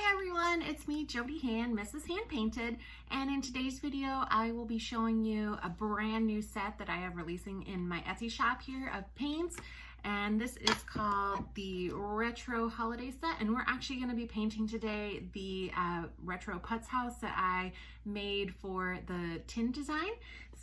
Hi everyone, it's me, Jody Hand, Mrs. Hand Painted, and in today's video I will be showing you a brand new set that I have releasing in my Etsy shop here of paints, and this is called the Retro Holiday Set, and we're actually going to be painting today the retro Putz house that I made for the tin design.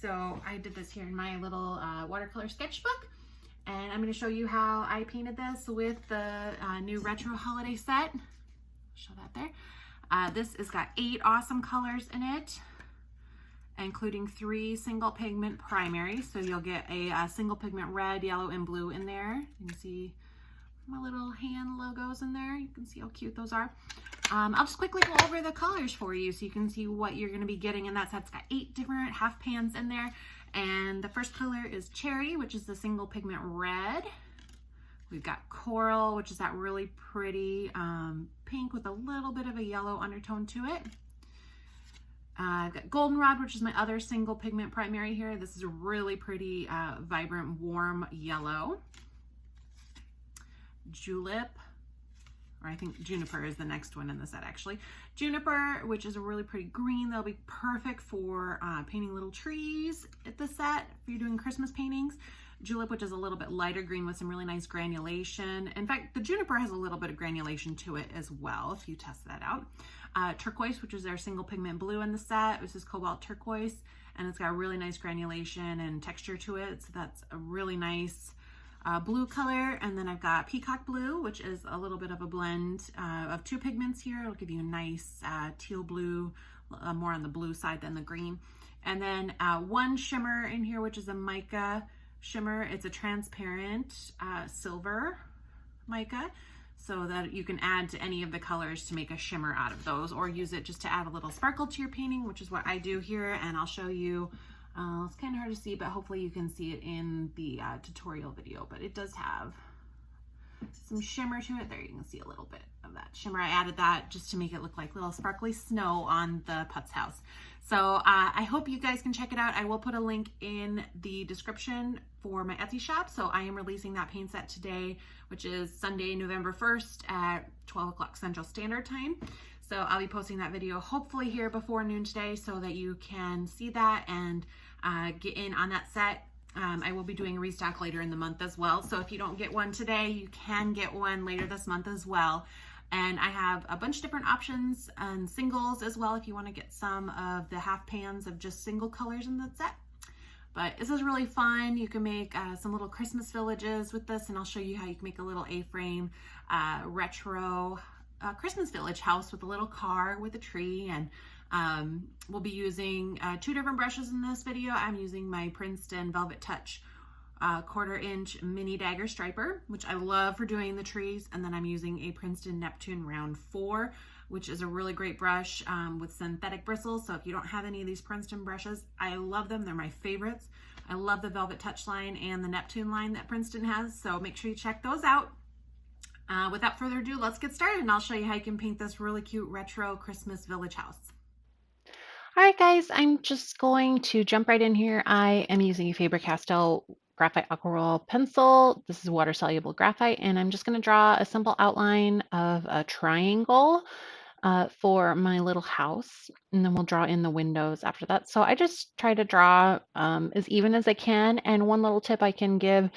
So I did this here in my little watercolor sketchbook. And I'm going to show you how I painted this with the new retro holiday set. Show that there. This has got 8 awesome colors in it, including 3 single pigment primaries. So you'll get a single pigment red, yellow, and blue in there. You can see my little hand logos in there. You can see how cute those are. I'll just quickly go over the colors for you so you can see what you're going to be getting in that set. It's got 8 different half pans in there. And the first color is cherry, which is the single pigment red. We've got coral, which is that really pretty pink with a little bit of a yellow undertone to it. I've got goldenrod, which is my other single pigment primary here. This is a really pretty, vibrant, warm yellow. Julep, or I think juniper is the next one in the set actually. Juniper, which is a really pretty green. That'll be perfect for painting little trees at the set if you're doing Christmas paintings. Julep, which is a little bit lighter green with some really nice granulation. In fact, the juniper has a little bit of granulation to it as well, if you test that out. Turquoise, which is our single pigment blue in the set. This is cobalt turquoise, and it's got a really nice granulation and texture to it. So that's a really nice blue color. And then I've got peacock blue, which is a little bit of a blend of 2 pigments here. It'll give you a nice teal blue, more on the blue side than the green. And then 1 shimmer in here, which is a mica shimmer. It's a transparent silver mica, so that you can add to any of the colors to make a shimmer out of those, or use it just to add a little sparkle to your painting, which is what I do here. And I'll show you, it's kind of hard to see, but hopefully you can see it in the tutorial video, but it does have some shimmer to it. There, you can see a little bit of that shimmer. I added that just to make it look like little sparkly snow on the Putz house. So I hope you guys can check it out. I will put a link in the description for my Etsy shop. So I am releasing that paint set today, which is Sunday, November 1st at 12 o'clock Central Standard Time. So I'll be posting that video hopefully here before noon today so that you can see that and get in on that set. I will be doing a restock later in the month as well. So if you don't get one today, you can get one later this month as well. And I have a bunch of different options and singles as well if you want to get some of the half pans of just single colors in the set. But this is really fun. You can make some little Christmas villages with this, and I'll show you how you can make a little A-frame retro Christmas village house with a little car with a tree. And we'll be using 2 different brushes in this video. I'm using my Princeton Velvetouch 1/4 inch mini dagger striper, which I love for doing the trees. And then I'm using a Princeton Neptune round 4, which is a really great brush with synthetic bristles. So if you don't have any of these Princeton brushes, I love them. They're my favorites. I love the Velvetouch line and the Neptune line that Princeton has. So make sure you check those out. Without further ado, let's get started, and I'll show you how you can paint this really cute retro Christmas village house. All right, guys, I'm just going to jump right in here. I am using a Faber-Castell graphite aquarelle pencil. This is water-soluble graphite, and I'm just going to draw a simple outline of a triangle for my little house, and then we'll draw in the windows after that. So I just try to draw as even as I can, and one little tip I can give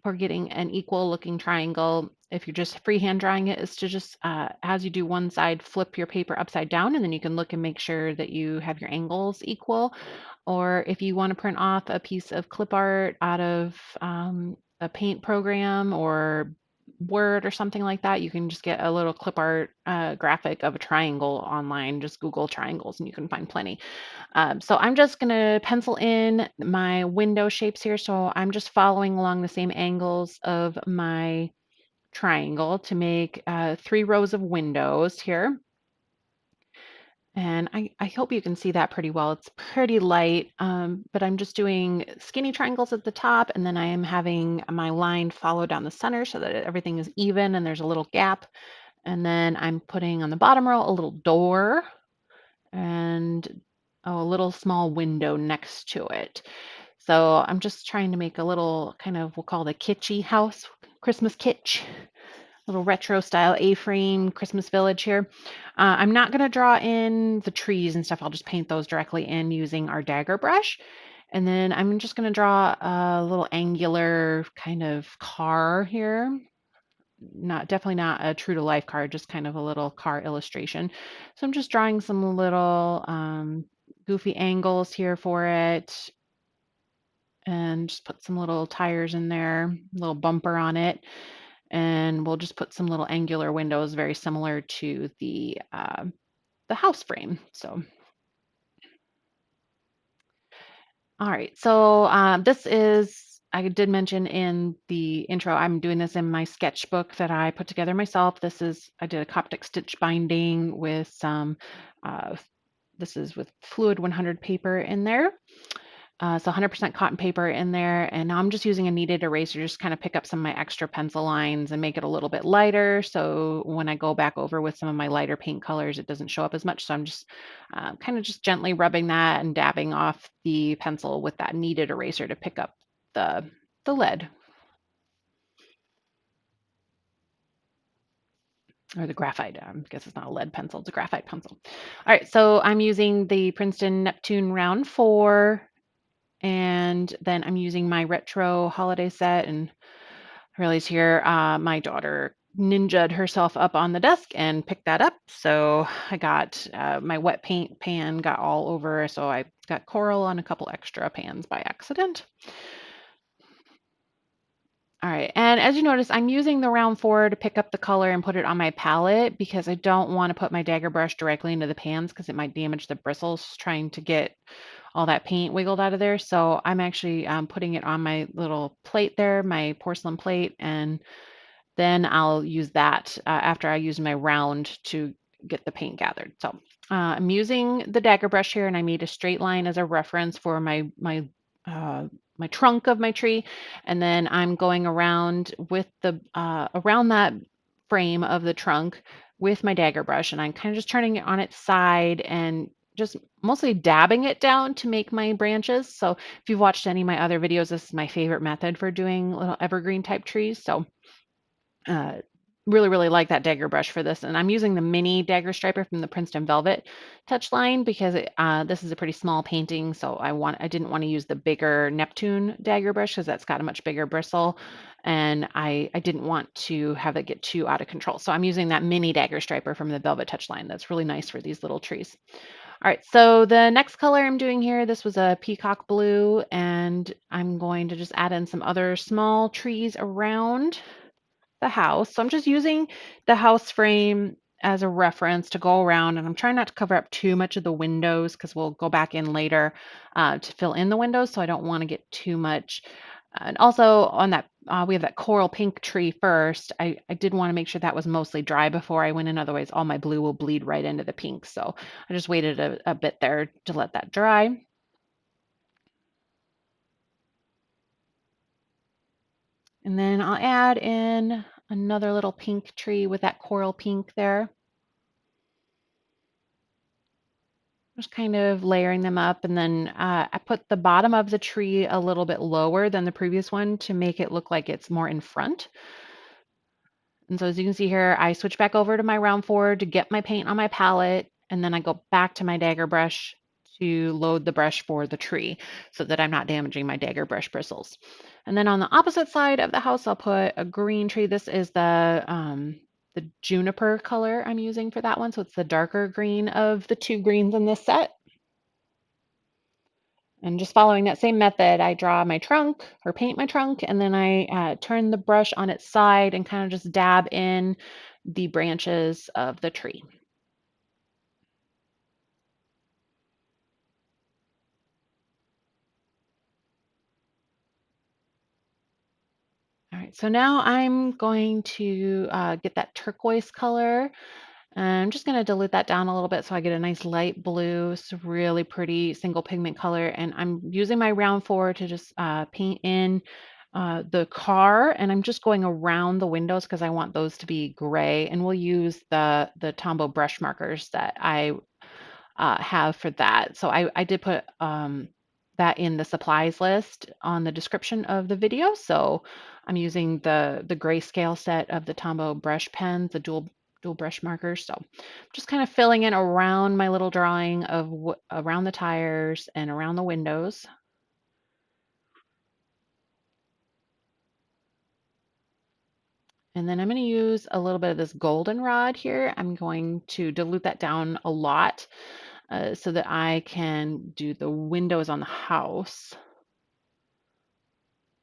for getting an equal looking triangle, if you're just freehand drawing it, is to just, as you do one side, flip your paper upside down, and then you can look and make sure that you have your angles equal. Or if you want to print off a piece of clip art out of a paint program or Word or something like that, you can just get a little clip art graphic of a triangle online. Just Google triangles and you can find plenty. So I'm just going to pencil in my window shapes here. So I'm just following along the same angles of my triangle to make 3 rows of windows here. And I hope you can see that pretty well. It's pretty light, but I'm just doing skinny triangles at the top, and then I am having my line follow down the center so that everything is even and there's a little gap. And then I'm putting on the bottom row a little door and a little small window next to it. So I'm just trying to make a little kind of, we'll call it a kitschy house, Christmas kitsch. little retro style A-frame Christmas village here. I'm not going to draw in the trees and stuff. I'll just paint those directly in using our Dagger brush. And then I'm just going to draw a little angular kind of car here. Definitely not a true to life car, just kind of a little car illustration. So I'm just drawing some little goofy angles here for it, and just put some little tires in there, little bumper on it. And we'll just put some little angular windows very similar to the house frame. So, all right. So this is, I did mention in the intro, I'm doing this in my sketchbook that I put together myself. I did a Coptic stitch binding with some, uh, this is with fluid 100 paper in there. So 100% cotton paper in there. And now I'm just using a kneaded eraser, just kind of pick up some of my extra pencil lines and make it a little bit lighter. So when I go back over with some of my lighter paint colors, it doesn't show up as much. So I'm just kind of just gently rubbing that and dabbing off the pencil with that kneaded eraser to pick up the lead or the graphite. I guess it's not a lead pencil, it's a graphite pencil. All right, so I'm using the Princeton Neptune round 4. And then I'm using my retro holiday set, and I realize here my daughter ninja'd herself up on the desk and picked that up. So I got my wet paint pan got all over, so I got coral on a couple extra pans by accident. All right, and as you notice, I'm using the round 4 to pick up the color and put it on my palette because I don't want to put my Dagger brush directly into the pans because it might damage the bristles trying to get all that paint wiggled out of there. So I'm actually putting it on my little plate there, my porcelain plate, and then I'll use that after I use my round to get the paint gathered. So I'm using the Dagger brush here, and I made a straight line as a reference for my trunk of my tree, and then I'm going around with the around that frame of the trunk with my Dagger brush, and I'm kind of just turning it on its side and just mostly dabbing it down to make my branches. So if you've watched any of my other videos, this is my favorite method for doing little evergreen type trees. So uh, really like that Dagger brush for this, and I'm using the mini Dagger striper from the Princeton Velvet Touch line because this is a pretty small painting, so I didn't want to use the bigger Neptune Dagger brush because that's got a much bigger bristle, and I didn't want to have it get too out of control. So I'm using that mini Dagger striper from the Velvet Touch line. That's really nice for these little trees. All right, so the next color I'm doing here, this was a peacock blue, and I'm going to just add in some other small trees around the house. So I'm just using the house frame as a reference to go around, and I'm trying not to cover up too much of the windows because we'll go back in later to fill in the windows. So I don't want to get too much. And also on that, we have that coral pink tree first. I did want to make sure that was mostly dry before I went in. Otherwise, all my blue will bleed right into the pink. So I just waited a bit there to let that dry. And then I'll add in another little pink tree with that coral pink there. Just kind of layering them up, and then I put the bottom of the tree a little bit lower than the previous one to make it look like it's more in front. And so as you can see here, I switch back over to my round 4 to get my paint on my palette, and then I go back to my Dagger brush to load the brush for the tree so that I'm not damaging my Dagger brush bristles. And then on the opposite side of the house, I'll put a green tree. This is the juniper color I'm using for that one. So it's the darker green of the 2 greens in this set. And just following that same method, I draw my trunk or paint my trunk, and then I turn the brush on its side and kind of just dab in the branches of the tree. All right, so now I'm going to get that turquoise color. And I'm just going to dilute that down a little bit so I get a nice light blue. It's a really pretty single pigment color. And I'm using my round 4 to just paint in the car. And I'm just going around the windows because I want those to be gray. And we'll use the Tombow brush markers that I have for that. So I did put that in the supplies list on the description of the video. So I'm using the Grayscale set of the Tombow brush pens, the dual brush markers. So just kind of filling in around my little drawing of around the tires and around the windows. And then I'm going to use a little bit of this goldenrod here. I'm going to dilute that down a lot so that I can do the windows on the house.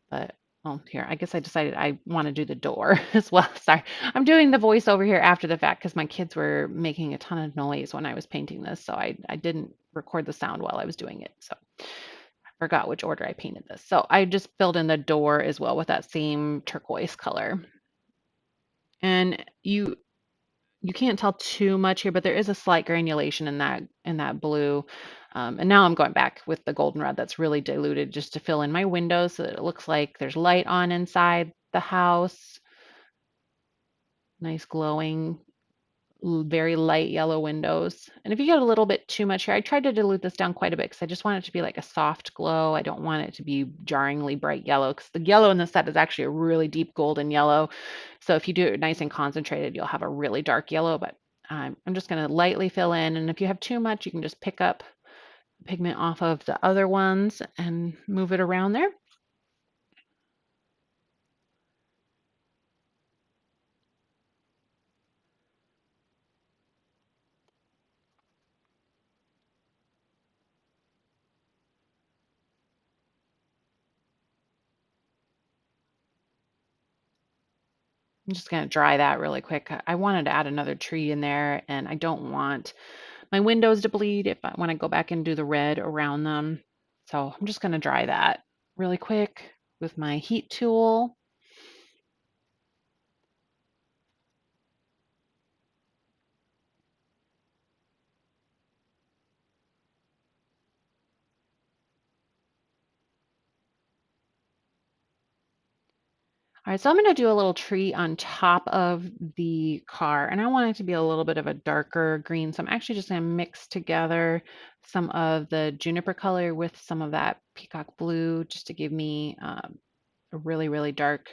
But well, here, I guess I decided I want to do the door as well. Sorry. I'm doing the voiceover here after the fact because my kids were making a ton of noise when I was painting this. So I didn't record the sound while I was doing it. So I forgot which order I painted this. So I just filled in the door as well with that same turquoise color. And you can't tell too much here, but there is a slight granulation in that blue. And now I'm going back with the goldenrod that's really diluted just to fill in my windows so that it looks like there's light on inside the house. Nice glowing, very light yellow windows. And if you get a little bit too much here, I tried to dilute this down quite a bit because I just want it to be like a soft glow. I don't want it to be jarringly bright yellow because the yellow in the set is actually a really deep golden yellow. So if you do it nice and concentrated, you'll have a really dark yellow, but I'm just going to lightly fill in. And if you have too much, you can just pick up pigment off of the other ones and move it around there. I'm just going to dry that really quick. I wanted to add another tree in there, and I don't want my windows to bleed if I when I go back and do the red around them. So I'm just going to dry that really quick with my heat tool. All right, so I'm going to do a little tree on top of the car, and I want it to be a little bit of a darker green. So I'm actually just going to mix together some of the juniper color with some of that peacock blue just to give me a really, really dark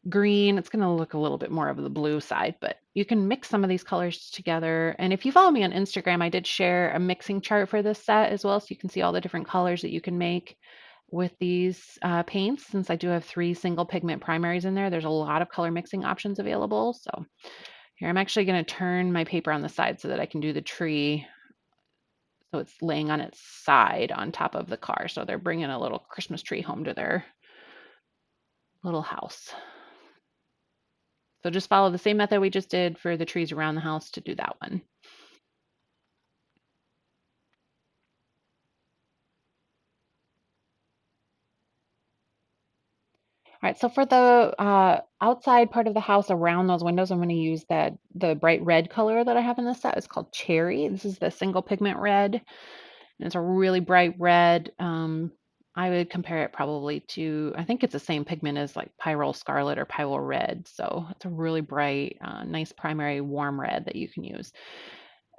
green. It's going to look a little bit more of the blue side, but you can mix some of these colors together. And if you follow me on Instagram, I did share a mixing chart for this set as well, so you can see all the different colors that you can make with these paints. Since I do have 3 single pigment primaries in there, there's a lot of color mixing options available. So here, I'm actually going to turn my paper on the side so that I can do the tree so it's laying on its side on top of the car. So they're bringing a little Christmas tree home to their little house. So just follow the same method we just did for the trees around the house to do that one. All right, so for the outside part of the house around those windows, I'm going to use the bright red color that I have in this set. It's called Cherry. This is the single pigment red, and it's a really bright red. I would compare it probably to, I think it's the same pigment as like Pyrrole Scarlet or Pyrrole Red. So it's a really bright, nice primary warm red that you can use.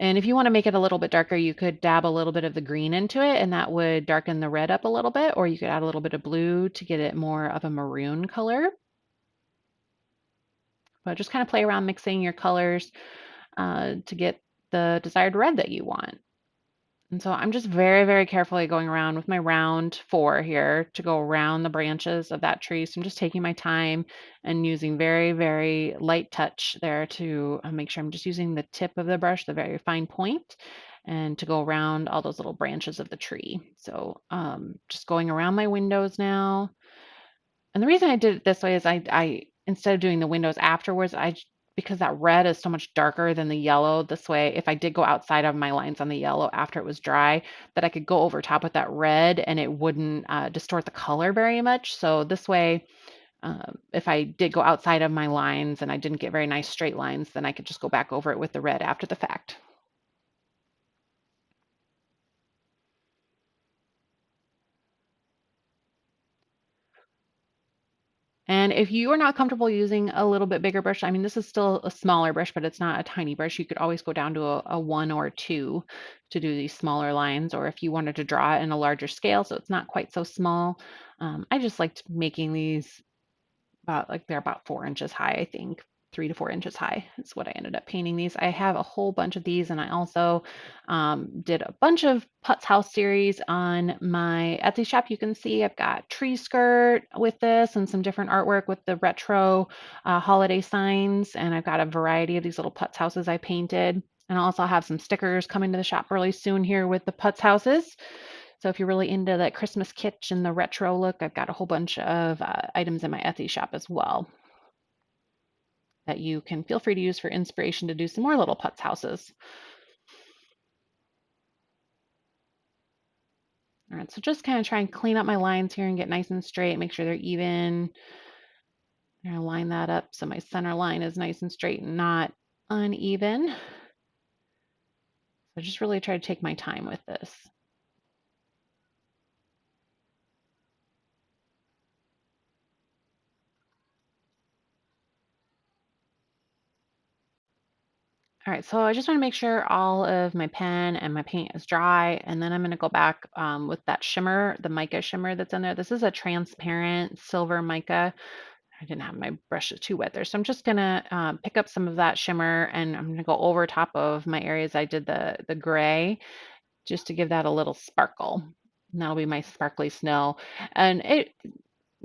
And if you want to make it a little bit darker, you could dab a little bit of the green into it, and that would darken the red up a little bit, or you could add a little bit of blue to get it more of a maroon color. But just kind of play around mixing your colors to get the desired red that you want. And so I'm just very, very carefully going around with my round 4 here to go around the branches of that tree. So I'm just taking my time and using very, very light touch there to make sure I'm just using the tip of the brush, the very fine point, and to go around all those little branches of the tree. So just going around my windows now. And the reason I did it this way is I instead of doing the windows afterwards, because that red is so much darker than the yellow, this way, if I did go outside of my lines on the yellow after it was dry, that I could go over top with that red and it wouldn't distort the color very much. So this way, if I did go outside of my lines and I didn't get very nice straight lines, then I could just go back over it with the red after the fact. And And if you are not comfortable using a little bit bigger brush, I mean, this is still a smaller brush, but it's not a tiny brush. You could always go down to a 1 or 2 to do these smaller lines, or if you wanted to draw it in a larger scale, so it's not quite so small. I just liked making these about like they're about 4 inches high, I think. 3 to 4 inches high is what I ended up painting these. I have a whole bunch of these, and I also did a bunch of Putz House series on my Etsy shop. You can see I've got tree skirt with this and some different artwork with the retro holiday signs, and I've got a variety of these little Putz houses I painted. And I'll also have some stickers coming to the shop really soon here with the Putz houses. So if you're really into that Christmas kitsch and the retro look, I've got a whole bunch of items in my Etsy shop as well that you can feel free to use for inspiration to do some more little Putz houses. All right, so just kind of try and clean up my lines here and get nice and straight, make sure they're even. I'm gonna line that up so my center line is nice and straight and not uneven. So just really try to take my time with this. All right, so I just want to make sure all of my pen and my paint is dry, and then I'm going to go back with that shimmer, the mica shimmer that's in there. This is a transparent silver mica. I didn't have my brushes too wet there, so I'm just going to pick up some of that shimmer, and I'm going to go over top of my areas I did the gray, just to give that a little sparkle. And that'll be my sparkly snow. And it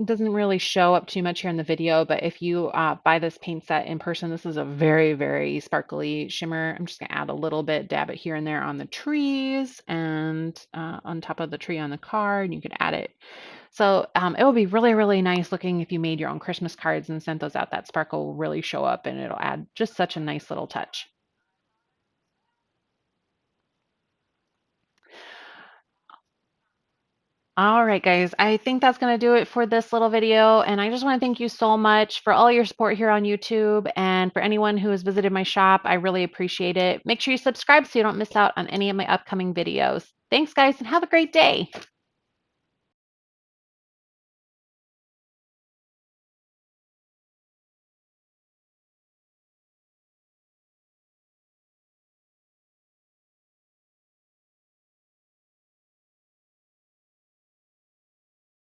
doesn't really show up too much here in the video, but if you buy this paint set in person, this is a very, very sparkly shimmer. I'm just gonna add a little bit, dab it here and there on the trees and on top of the tree on the card, and you could add it. So it will be really, really nice looking if you made your own Christmas cards and sent those out. That sparkle will really show up, and it'll add just such a nice little touch. All right, guys, I think that's going to do it for this little video. And I just want to thank you so much for all your support here on YouTube. And for anyone who has visited my shop, I really appreciate it. Make sure you subscribe so you don't miss out on any of my upcoming videos. Thanks, guys, and have a great day.